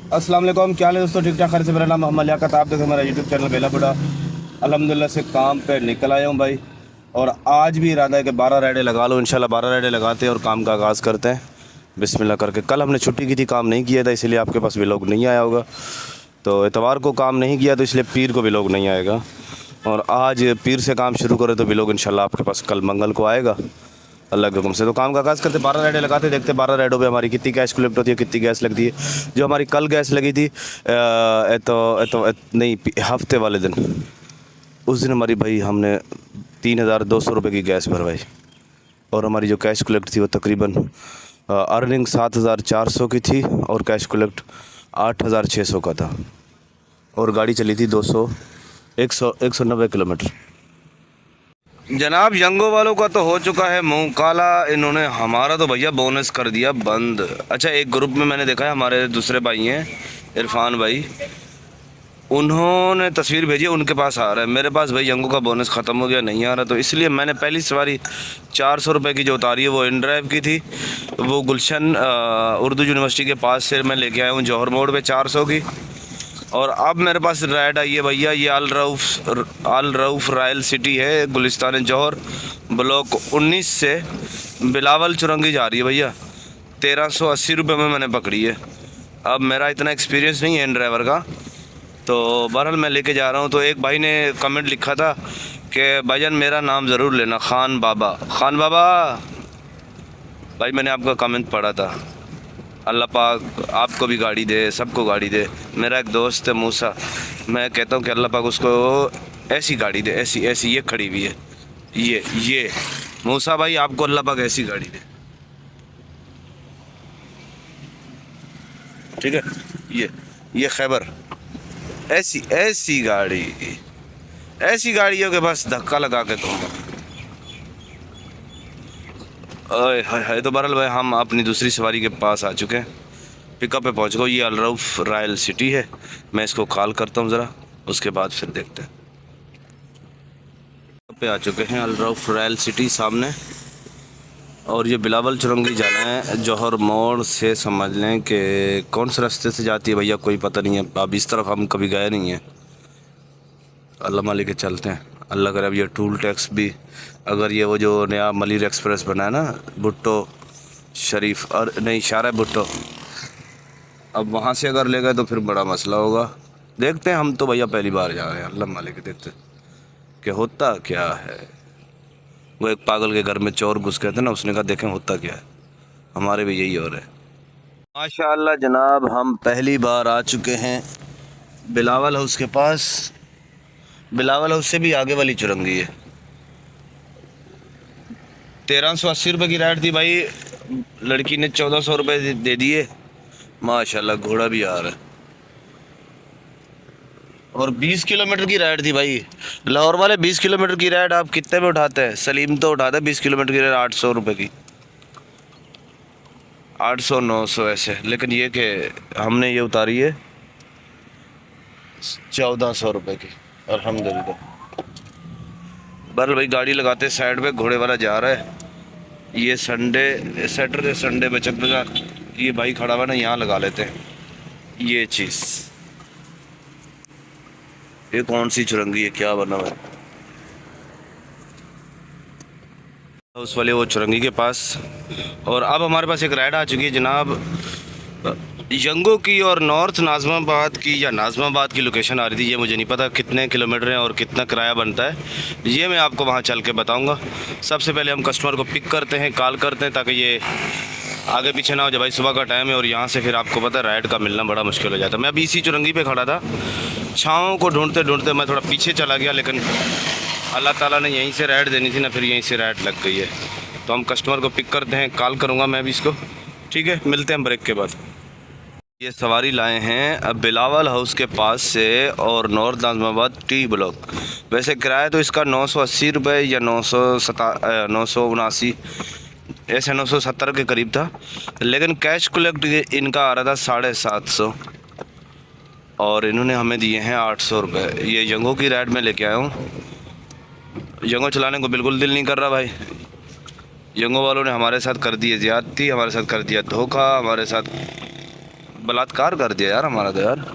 अस्सलाम वालेकुम, क्या हाल है दोस्तों? ठीक ठाक खैर से। मेरा नाम मोहम्मद लियाकत, आप देखें हमारा यूट्यूब चैनल बेला बुढ़ा। अल्हम्दुलिल्लाह से काम पे निकल आया हूँ भाई, और आज भी इरादा है कि 12 राइडें लगा लो। इंशाल्लाह 12 राइडें लगाते हैं और काम का आगाज़ करते हैं बिस्मिल्लाह करके। कल हमने छुट्टी की थी, काम नहीं किया था, इसलिए आपके पास व्लॉग नहीं आया होगा। तो इतवार को काम नहीं किया तो इसलिए पीर को व्लॉग नहीं आएगा, और आज पीर से काम शुरू करें तो व्लॉग इंशाल्लाह आपके पास कल मंगल को आएगा अल्लाह के हुक्म से। तो काम का आगाज़ करते, 12 राइडें लगाते, देखते 12 राइडों पे हमारी कितनी कैश कलेक्ट होती है, कितनी गैस लगती है। जो हमारी कल गैस लगी थी नहीं, हफ्ते वाले दिन, उस दिन हमारी भाई हमने 3,200 रुपये की गैस भरवाई, और हमारी जो कैश कलेक्ट थी वो तकरीबन अर्निंग 7,400 की थी और कैश कलेक्ट 8,600 का था, और गाड़ी चली थी 190 किलोमीटर। जनाब यंगो वालों का तो हो चुका है मुंह काला, इन्होंने हमारा तो भैया बोनस कर दिया बंद। अच्छा, एक ग्रुप में मैंने देखा है, हमारे दूसरे भाई हैं इरफान भाई, उन्होंने तस्वीर भेजी, उनके पास आ रहा है, मेरे पास भाई यंगो का बोनस ख़त्म हो गया, नहीं आ रहा। तो इसलिए मैंने पहली सवारी 400 रुपये की जो उतारी है वो इन ड्राइव की थी, वो गुलशन उर्दू यूनिवर्सिटी के पास से मैं लेके आया हूँ जौहर मोड़ पे 400 की। और अब मेरे पास राइड आई है भैया, ये अल रऊफ़ रॉयल सिटी है, गुलिस्तान जौहर, ब्लॉक 19 से बिलावल चुरंगी जा रही है भैया। 1380 रुपये में मैंने पकड़ी है। अब मेरा इतना एक्सपीरियंस नहीं है इन ड्राइवर का, तो बहरहाल मैं लेके जा रहा हूँ। तो एक भाई ने कमेंट लिखा था कि भाईजान मेरा नाम ज़रूर लेना, खान बाबा। खान बाबा भाई, मैंने आपका कमेंट पढ़ा था, अल्लाह पाक आपको भी गाड़ी दे, सबको गाड़ी दे। मेरा एक दोस्त है मूसा, मैं कहता हूँ कि अल्लाह पाक उसको ऐसी गाड़ी दे, ऐसी ऐसी, ये खड़ी हुई है, ये मूसा भाई, आपको अल्लाह पाक ऐसी गाड़ी दे, ठीक है। ये खैबर, ऐसी ऐसी गाड़ी, ऐसी गाड़ियों के बस धक्का लगा के दूंगा। ओए हाय हाय। तो बहरहाल भाई, हम अपनी दूसरी सवारी के पास आ चुके हैं, पिकअप पे पहुंच गए। ये अल रऊफ़ रॉयल सिटी है, मैं इसको कॉल करता हूं ज़रा, उसके बाद फिर देखते हैं। पे आ चुके हैं अल रऊफ़ रॉयल सिटी सामने, और ये बिलावल चुरंगी जाना है। जौहर मोड़ से समझ लें कि कौन से रास्ते से जाती है भैया, कोई पता नहीं है, अब इस तरफ हम कभी गए नहीं हैं। अल्लाह मालिक के चलते हैं, अल्लाह करे। अब ये टूल टैक्स भी, अगर ये वो जो नया मलिर एक्सप्रेस बना है ना, भुट्टो शरीफ, और नहीं शारा भुट्टो, अब वहाँ से अगर ले गए तो फिर बड़ा मसला होगा। देखते हैं, हम तो भैया पहली बार जा रहे हैं, अल्लाह मालिक के, देखते कि होता क्या है। वो एक पागल के घर में चोर घुस गए थे ना, उसने कहा देखें होता क्या है, हमारे भी यही हो रहा है। माशाअल्लाह जनाब, हम पहली बार आ चुके हैं बिलावल हाउस के पास। बिलावल हाउस से भी आगे वाली चुरंगी है। 1380 रुपये की राइड थी भाई, लड़की ने 1400 रुपये दे दिए। माशाल्लाह घोड़ा भी आ रहा है, और 20 किलोमीटर की राइड थी भाई। लाहौर वाले 20 किलोमीटर की राइड आप कितने में उठाते हैं? सलीम तो उठाता है 20 किलोमीटर की राइड 800 रुपये की, 800 900 ऐसे, लेकिन ये कि हमने ये उतारी है 1400 रुपये की, अल्हम्दुलिल्लाह। बहरहाल भाई, गाड़ी लगाते साइड पे, घोड़े वाला जा रहा है। ये संडे सैटरडे संडे बचत बाजार, ये भाई खड़ा हुआ ना, यहाँ लगा लेते हैं ये चीज़। ये कौन सी चुरंगी है, क्या बना हुआ है? उस वाले वो चुरंगी के पास। और अब हमारे पास एक राइड आ चुकी है जनाब, यंगो की और नॉर्थ नाज़माबाद की, या नाज़माबाद की लोकेशन आ रही थी। ये मुझे नहीं पता कितने किलोमीटर हैं और कितना किराया बनता है, ये मैं आपको वहाँ चल के बताऊँगा। सबसे पहले हम कस्टमर को पिक करते हैं, कॉल करते हैं, ताकि ये आगे पीछे ना हो जाए भाई। सुबह का टाइम है और यहाँ से फिर आपको पता है राइड का मिलना बड़ा मुश्किल हो जाता है। मैं अभी इसी चुरंगी पे खड़ा था, छाँव को ढूंढते ढूंढते मैं थोड़ा पीछे चला गया, लेकिन अल्लाह ताला ने यहीं से राइड देनी थी ना, फिर यहीं से राइड लग गई है। तो हम कस्टमर को पिक करते हैं, कॉल करूँगा मैं भी इसको, ठीक है। मिलते हैं ब्रेक के बाद। ये सवारी लाए हैं अब बिलावल हाउस के पास से, और नॉर्थ नाज़माबाद टी ब्लॉक। वैसे किराया तो इसका 980 रुपये या 979, ऐसे 970 के करीब था, लेकिन कैश कलेक्ट इनका आ रहा था 750, और इन्होंने हमें दिए हैं 800 रुपये। ये जंगों की राइड में लेके आया हूँ, जंगों चलाने को बिल्कुल दिल नहीं कर रहा भाई। जंगों वालों ने हमारे साथ कर दी ज़्यादती, हमारे साथ कर दिया धोखा, हमारे साथ बलात्कार कर दिया यार हमारा तो यार।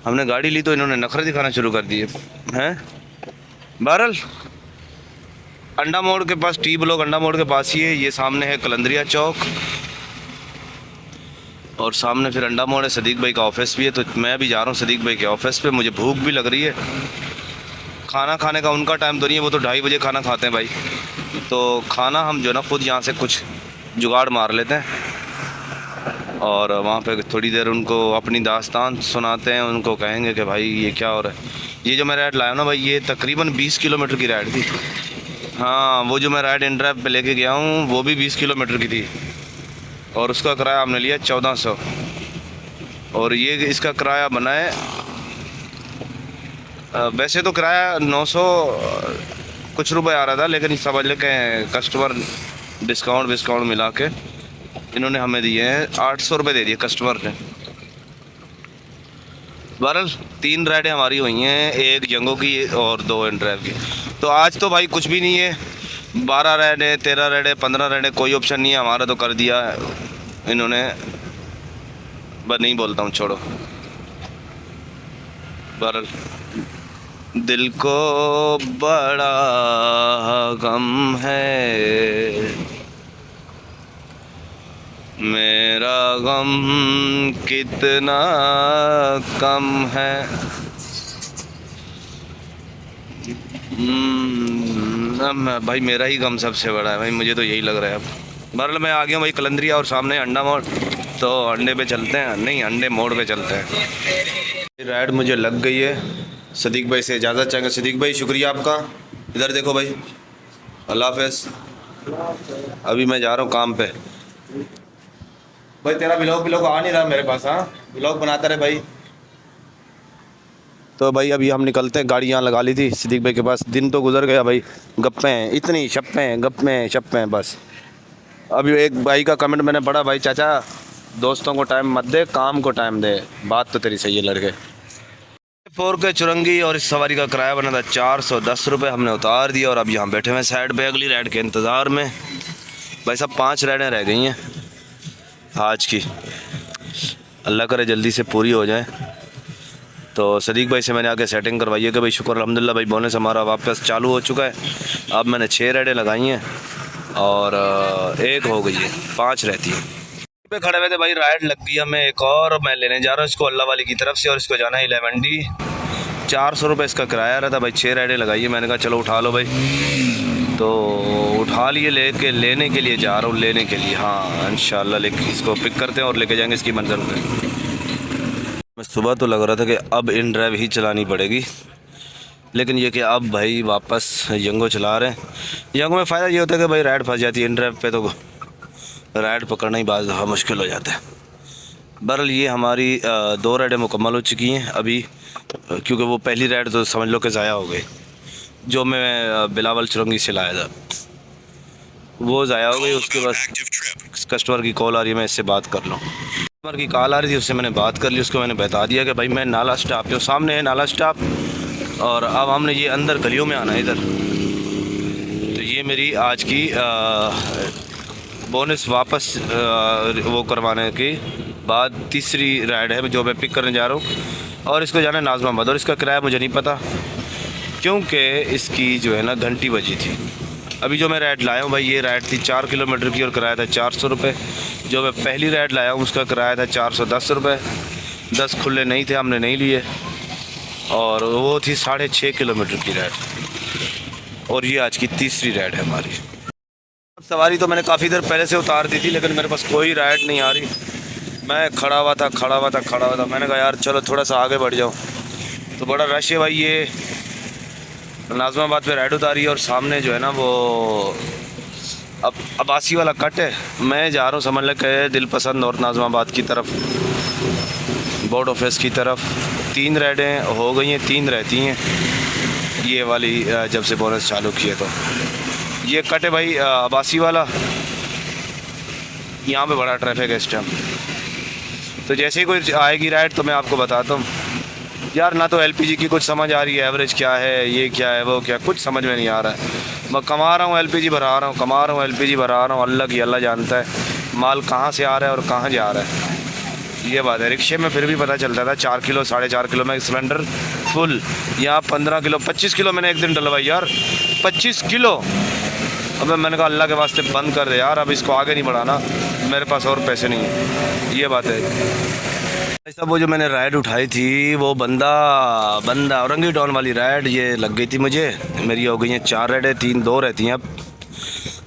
हमने गाड़ी ली तो इन्होंने नखरे दिखाना शुरू कर दिए हैं। बहरहाल अंडा मोड़ के पास, टी ब्लॉक अंडा मोड़ के पास ही है। ये सामने है कलंदरिया चौक और सामने फिर अंडा मोड़ है। सदीक भाई का ऑफिस भी है, तो मैं भी जा रहा हूँ सदीक भाई के ऑफिस पे। मुझे भूख भी लग रही है। खाना खाने का उनका टाइम तो नहीं है, वो तो 2:30 बजे खाना खाते हैं भाई। तो खाना हम जो ना खुद यहाँ से कुछ जुगाड़ मार लेते हैं और वहाँ पे थोड़ी देर उनको अपनी दास्तान सुनाते हैं। उनको कहेंगे कि भाई ये क्या हो रहा है। ये जो मैं राइड लाया हूँ ना भाई, ये तकरीबन 20 किलोमीटर की राइड थी। हाँ, वो जो मैं राइड इन ड्राइव पे लेके गया हूँ वो भी 20 किलोमीटर की थी और उसका किराया हमने लिया 1400। और ये इसका किराया बना है, वैसे तो किराया 900 कुछ रुपए आ रहा था, लेकिन समझ ले के कस्टमर डिस्काउंट मिला के इन्होंने हमें दिए हैं 800 रुपये दे दिए कस्टमर ने। बहरहाल 3 राइडें हमारी हुई हैं, एक जंगों की और 2 इन ड्राइव की। तो आज तो भाई कुछ भी नहीं है। 12 राइडें, 13 राइडें, 15 राइडें, कोई ऑप्शन नहीं है हमारा। तो कर दिया इन्होंने, बस नहीं बोलता हूँ, छोड़ो। बहरहाल दिल को बड़ा गम है, मेरा गम कितना कम है। भाई मेरा ही गम सबसे बड़ा है भाई, मुझे तो यही लग रहा है अब। बहरहाल मैं आ गया हूँ भाई कलंदरिया और सामने अंडा मोड़। तो अंडे पे चलते हैं, नहीं अंडे मोड़ पे चलते हैं। राइड मुझे लग गई है। सदीक भाई से इजाज़त चाहेंगे। सदीक भाई शुक्रिया आपका। इधर देखो भाई, अल्लाह हाफ़िज़। अभी मैं जा रहा हूँ काम पे। भाई तेरा ब्लॉग आ नहीं रहा मेरे पास। हाँ, ब्लॉग बनाता रहे भाई। तो भाई अभी हम निकलते हैं, गाड़ी यहाँ लगा ली थी सिद्दीक भाई के पास। दिन तो गुजर गया भाई, गप्पें इतनी गप्पें बस। अभी एक भाई का कमेंट मैंने पढ़ा, भाई चाचा दोस्तों को टाइम मत दे, काम को टाइम दे। बात तो तेरी सही है लड़के। 4 के चुरंगी और इस सवारी का किराया बना था 410 रुपये। हमने उतार दिया और अब यहाँ बैठे हुए साइड पे अगली राइड के इंतज़ार में। भाई साहब 5 राइडें रह गई हैं आज की, अल्लाह करे जल्दी से पूरी हो जाए। तो सदीक भाई से मैंने आके सेटिंग करवाई है कि भाई शुक्र अल्हम्दुलिल्लाह भाई बोनस हमारा वापस चालू हो चुका है। अब मैंने 6 राइडें लगाई हैं और एक हो गई है, 5 रहती है। पे खड़े हुए थे भाई, राइड लग गई हमें एक और। मैं लेने जा रहा हूँ इसको अल्लाह वाली की तरफ से और इसको जाना है 11D। 400 रुपये इसका किराया रहा था भाई। 6 राइडें लगाई है। मैंने कहा चलो उठा लो भाई, तो उठा लिए। लेने के लिए जा रहा हूँ, लेने के लिए। हाँ इंशाल्लाह लेके इसको पिक करते हैं और लेके जाएंगे इसकी मंजिल पे। मैं सुबह तो लग रहा था कि अब इन ड्राइव ही चलानी पड़ेगी, लेकिन ये कि अब भाई वापस यंगो चला रहे हैं। यंगो में फ़ायदा ये होता है कि भाई राइड फंस जाती है, इन ड्राइव पे तो राइड पकड़ना ही बाज़ दफ़ा मुश्किल हो जाता है। बहरहाल ये हमारी 2 राइडें मुकम्मल हो चुकी हैं अभी, क्योंकि वो पहली राइड तो समझ लो कि ज़ाया हो गई। जो मैं बिलावल चुरंगी से लाया था वो ज़ाया हो गई। उसके बाद कस्टमर की कॉल आ रही है, मैं इससे बात कर लूँ। कस्टमर की कॉल आ रही थी, उससे मैंने बात कर ली। उसको मैंने बता दिया कि भाई मैं नाला स्टॉप, जो सामने है नाला स्टॉप, और अब हमने ये अंदर गलियों में आना है इधर। तो ये मेरी आज की बोनस वापस वो करवाने के बाद तीसरी राइड है जो मैं पिक करने जा रहा हूँ। और इसको जाना है नाज़माबाद और इसका किराया मुझे नहीं पता, क्योंकि इसकी जो है ना घंटी बजी थी। अभी जो मैं राइड लाया हूँ भाई, ये राइड थी 4 किलोमीटर की और किराया था 400 रुपये। जो मैं पहली राइड लाया हूँ उसका किराया था 410 रुपये। 10 खुले नहीं थे, हमने नहीं लिए, और वो थी 6.5 किलोमीटर की राइड। और ये आज की तीसरी राइड है हमारी। सवारी तो मैंने काफ़ी देर पहले से उतार दी थी, लेकिन मेरे पास कोई राइड नहीं आ रही। मैं खड़ा हुआ था। मैंने कहा यार चलो थोड़ा सा आगे बढ़ जाऊँ, तो बड़ा रश है भाई। ये नाज़माबाद पे राइड उतारी है और सामने जो है ना वो अब अब्बासी वाला कट है। मैं जा रहा हूँ समझ लग दिल पसंद और नाज़माबाद की तरफ, बोर्ड ऑफिस की तरफ। 3 राइडें हो गई हैं, 3 रहती हैं ये वाली जब से बोनस चालू किए। तो ये कट है भाई अब्बासी वाला, यहाँ पे बड़ा ट्रैफिक है इस टाइम। तो जैसे ही कोई आएगी राइड तो मैं आपको बताता हूँ। यार ना तो एलपीजी की कुछ समझ आ रही है, एवरेज क्या है, ये क्या है, वो क्या, कुछ समझ में नहीं आ रहा है। मैं कमा रहा हूँ एलपीजी भरा रहा हूँ, अल्लाह की अल्लाह जानता है माल कहाँ से आ रहा है और कहाँ जा रहा है। ये बात है। रिक्शे में फिर भी पता चलता था 4 किलो 4.5 किलो में सिलेंडर फुल, यहाँ 15 किलो 25 किलो मैंने एक दिन डलवाई यार, 25 किलो। अब मैंने कहा अल्लाह के वास्ते बंद कर दे यार, अब इसको आगे नहीं बढ़ाना, मेरे पास और पैसे नहीं है। ये बात है। ऐसा वो जो मैंने राइड उठाई थी वो बंदा औरंगी टाउन वाली राइड ये लग गई थी मुझे, मेरी हो गई हैं 4 राइडें, 2 रहती हैं अब।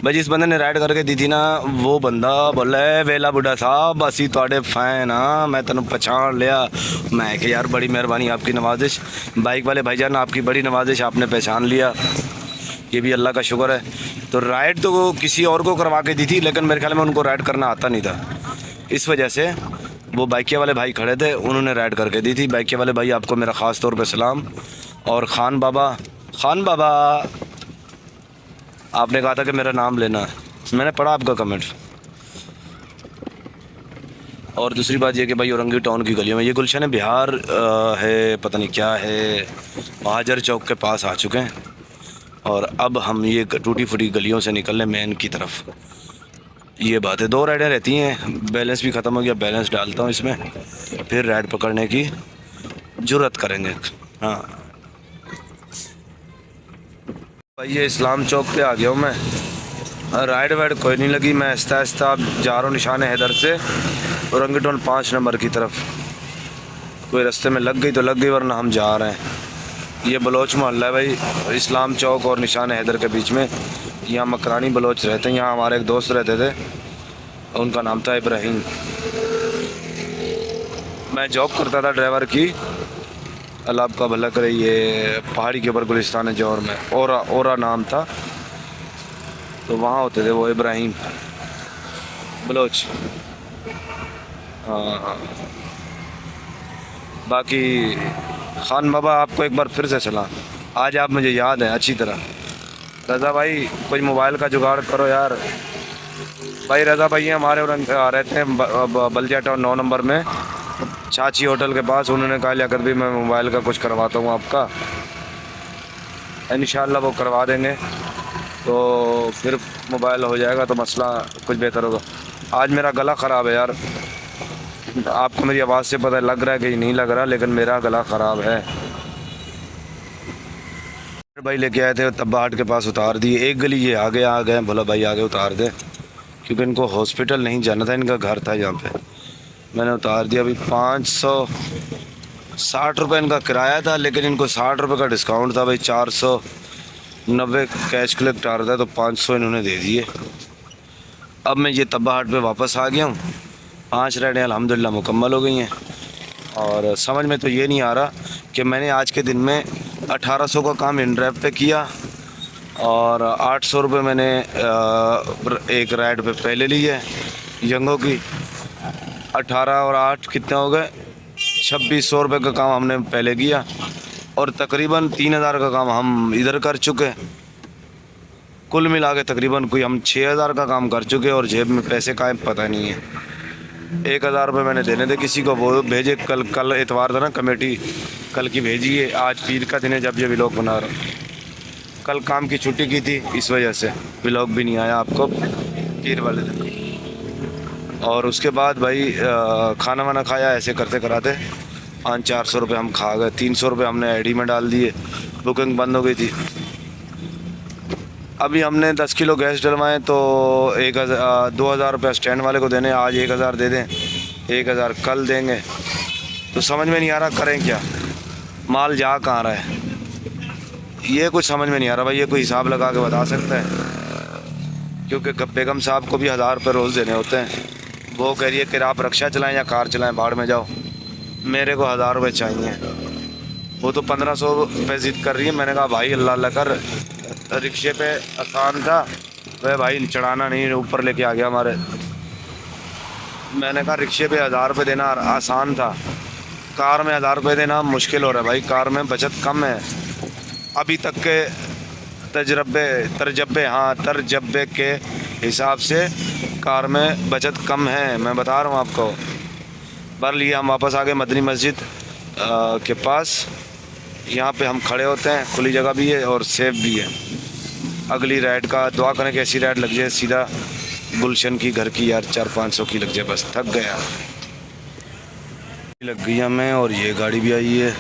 भाई जिस बंदे ने राइड करके दी थी ना वो बंदा बोला है वेला बुढ़ा साहब असी थोड़े फैन हाँ, मैं तेन पहचान लिया। मैं कि यार बड़ी मेहरबानी आपकी नवाजिश, बाइक वाले भाईजान आपकी बड़ी नवाजिश, आपने पहचान लिया, ये भी अल्लाह का शुक्र है। तो राइड तो वो किसी और को करवा के दी थी, लेकिन मेरे ख्याल में उनको राइड करना आता नहीं था, इस वजह से वो बाइकिया वाले भाई खड़े थे, उन्होंने राइड करके दी थी। बाइकिया वाले भाई आपको मेरा ख़ास तौर पे सलाम। और खान बाबा आपने कहा था कि मेरा नाम लेना, मैंने पढ़ा आपका कमेंट। और दूसरी बात ये कि भाई औरंगी टाउन की गलियों में, ये गुलशन बिहार है पता नहीं क्या है, महाजर चौक के पास आ चुके हैं और अब हम ये टूटी फूटी गलियों से निकलने मेन की तरफ। ये बात है। 2 राइडें रहती हैं, बैलेंस भी ख़त्म हो गया, बैलेंस डालता हूँ इसमें, फिर राइड पकड़ने की जुर्रत करेंगे। हाँ भाई ये इस्लाम चौक पे आ गया हूँ मैं, राइड वाइड कोई नहीं लगी, मैं आहिस्ता आहिस्ता जा रहा हूँ निशान हैदर से औरंगी टाउन 5 नंबर की तरफ। कोई रास्ते में लग गई तो लग गई, वरना हम जा रहे हैं। ये बलोच मोहल्ला है भाई, इस्लाम चौक और निशान हैदर के बीच में। यहाँ मकरानी बलोच रहते हैं, यहाँ हमारे एक दोस्त रहते थे, उनका नाम था इब्राहिम। मैं जॉब करता था ड्राइवर की, अल्लाह आपका भला करे, ये पहाड़ी के ऊपर गुलिस्तान जौहर में, ओरा नाम था, तो वहाँ होते थे वो इब्राहिम बलोच। हाँ बाकी खान बाबा आपको एक बार फिर से सलाम, आज आप मुझे याद हैं अच्छी तरह। रज़ा भाई कोई मोबाइल का जुगाड़ करो यार। भाई रज़ा भाई हमारे रहते हैं बल्दिया टाउन 9 नंबर में, चाची होटल के पास। उन्होंने कहा लियाकत भी मैं मोबाइल का कुछ करवाता हूँ आपका, इंशाल्लाह वो करवा देंगे, तो फिर मोबाइल हो जाएगा तो मसला कुछ बेहतर होगा। आज मेरा गला ख़राब है यार, आपको मेरी आवाज़ से पता लग रहा है कि नहीं लग रहा, लेकिन मेरा गला ख़राब है। भाई लेके आए थे तब्बाहाट के पास, उतार दिए। एक गली ये आगे आ गए, बोला भाई आगे उतार दे, क्योंकि इनको हॉस्पिटल नहीं जाना था, इनका घर था यहाँ पे। मैंने उतार दिया। अभी 560 रुपये इनका किराया था, लेकिन इनको 60 रुपये का डिस्काउंट था भाई, 490 कैश कलेक्ट आ रहा था, तो 500 इन्होंने दे दिए। अब मैं ये तब्बाहाट पे वापस आ गया हूँ। 5 राइडें अल्हम्दुलिल्लाह मुकम्मल हो गई हैं, और समझ में तो ये नहीं आ रहा कि मैंने आज के दिन में 1800 का काम इन ड्राइव पे किया, और 800 रुपये मैंने एक राइड पे पहले ली है यंगो की। 18 और 8 कितने हो गए, 2600 रुपये का काम हमने पहले किया, और तकरीबन 3000 का काम हम इधर कर चुके। कुल मिला के तकरीबन कोई हम 6000 का काम कर चुके, और जेब में पैसे का पता नहीं है। 1000 रुपये मैंने देने थे किसी को, वो भेजे। कल इतवार था ना, कमेटी कल की भेजी है, आज पीर का दिन है जब ये व्लॉग बना रहा हूँ। कल काम की छुट्टी की थी, इस वजह से व्लॉग भी नहीं आया आपको पीर वाले दिन। और उसके बाद भाई खाना वाना खाया, ऐसे करते कराते 500-400 रुपये हम खा गए। 300 रुपये हमने आईडी में डाल दिए, बुकिंग बंद हो गई थी। अभी हमने 10 किलो गैस डलवाएँ तो 2000 रुपये स्टैंड वाले को देने, आज 1000 दे दें, 1000 कल देंगे, तो समझ में नहीं आ रहा करें क्या, माल जा कहाँ रहा है, ये कुछ समझ में नहीं आ रहा भाई। ये कोई हिसाब लगा के बता सकता है, क्योंकि बेगम साहब को भी 1000 रुपये रोज़ देने होते हैं। वो कह रही है कि आप रिक्शा चलाएं या कार चलाएं, भाड़ में जाओ, मेरे को 1000 रुपये चाहिए। वो तो 1500 रुपये ज़िद कर रही है। मैंने कहा भाई अल्लाह अल्लाह कर, रिक्शे पे आसान था, वह भाई चढ़ाना नहीं, ऊपर लेके आ गया हमारे। मैंने कहा रिक्शे पे 1000 रुपये देना आसान था, कार में 1000 रुपये देना मुश्किल हो रहा है भाई। कार में बचत कम है, अभी तक के तजर्बे के हिसाब से कार में बचत कम है, मैं बता रहा हूँ आपको। बहरहाल ये हम वापस आ गए मदनी मस्जिद के पास। यहाँ पे हम खड़े होते हैं, खुली जगह भी है और सेफ भी है। अगली राइड का दुआ करें कि ऐसी राइड लग जाए सीधा गुलशन की घर की यार, 400-500 की लग जाए, बस थक गया। लग गई हमें और ये गाड़ी भी आई है।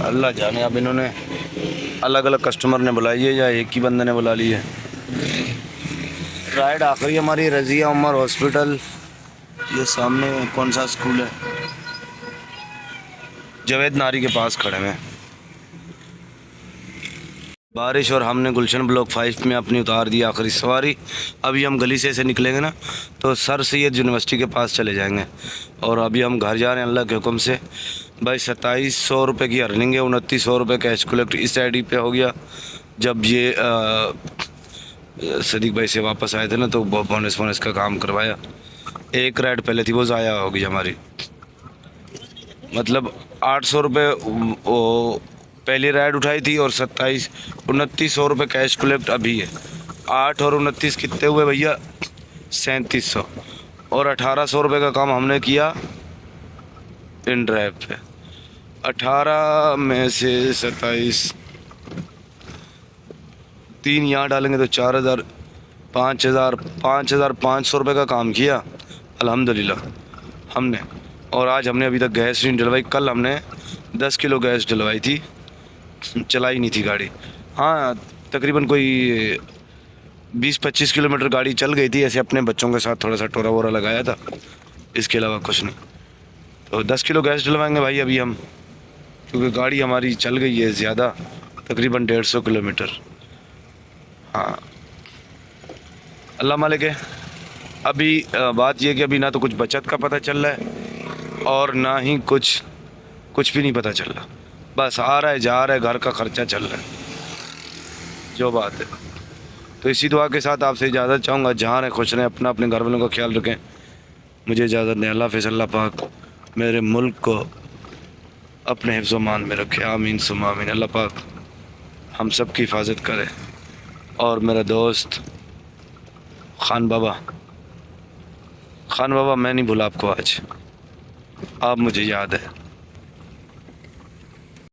अल्लाह जाने अब इन्होंने अलग अलग कस्टमर ने बुलाई है या एक ही बंदे ने बुला ली है। राइड आखिरी हमारी रज़िया उमर हॉस्पिटल, ये सामने कौन सा स्कूल है, जावेद नारी के पास खड़े हैं। बारिश और हमने गुलशन ब्लॉक 5 में अपनी उतार दी आखिरी सवारी। अभी हम गली से ऐसे निकलेंगे ना तो सर सैयद यूनिवर्सिटी के पास चले जाएंगे और अभी हम घर जा रहे हैं अल्लाह के हुक्म से। भाई 2700 रुपये की अर्निंग है, 2900 रुपये कैश कलेक्ट इस आईडी पे हो गया। जब ये सदीक भाई से वापस आए थे ना तो बोनस का काम करवाया। एक राइड पहले थी वो ज़ाया हो गई हमारी, मतलब 800 रुपये पहली राइड उठाई थी और 2900 रुपये कैश कलेक्ट अभी है। 8 और 29 कितने हुए भैया, 3700 और 1800 रुपये का काम हमने किया इन ड्राइव पे। 18 में से 27 3 यहाँ डालेंगे तो 4000 5500 रुपये का काम किया अल्हम्दुलिल्लाह हमने। और आज हमने अभी तक गैस नहीं डलवाई। कल हमने 10 किलो गैस डलवाई थी, चलाई नहीं थी गाड़ी। हाँ तकरीबन कोई 20-25 किलोमीटर गाड़ी चल गई थी, ऐसे अपने बच्चों के साथ थोड़ा सा टोरा वोरा लगाया था, इसके अलावा कुछ नहीं। तो 10 किलो गैस डलवाएंगे भाई अभी हम, क्योंकि गाड़ी हमारी चल गई है ज़्यादा, तकरीबन 150 किलोमीटर। हाँ अल्लाह मालिक है। अभी बात यह कि अभी ना तो कुछ बचत का पता चल रहा है और ना ही कुछ भी नहीं पता चल रहा, बस आ रहा है जा रहा है, घर का खर्चा चल रहा है, जो बात है। तो इसी दुआ के साथ आपसे इजाज़त चाहूँगा, जहाँ रहें खुश रहें, अपना अपने घर वालों का ख्याल रखें। मुझे इजाज़त दें। अल्लाह हाफ़िज़। अल्लाह पाक मेरे मुल्क को अपने हिफ्ज़ मान में रखे, आमीन सुम्मा आमीन। अल्लाह पाक हम सब की हिफाजत करे। और मेरा दोस्त खान बाबा मैं नहीं भूला आपको, आज आप मुझे याद है।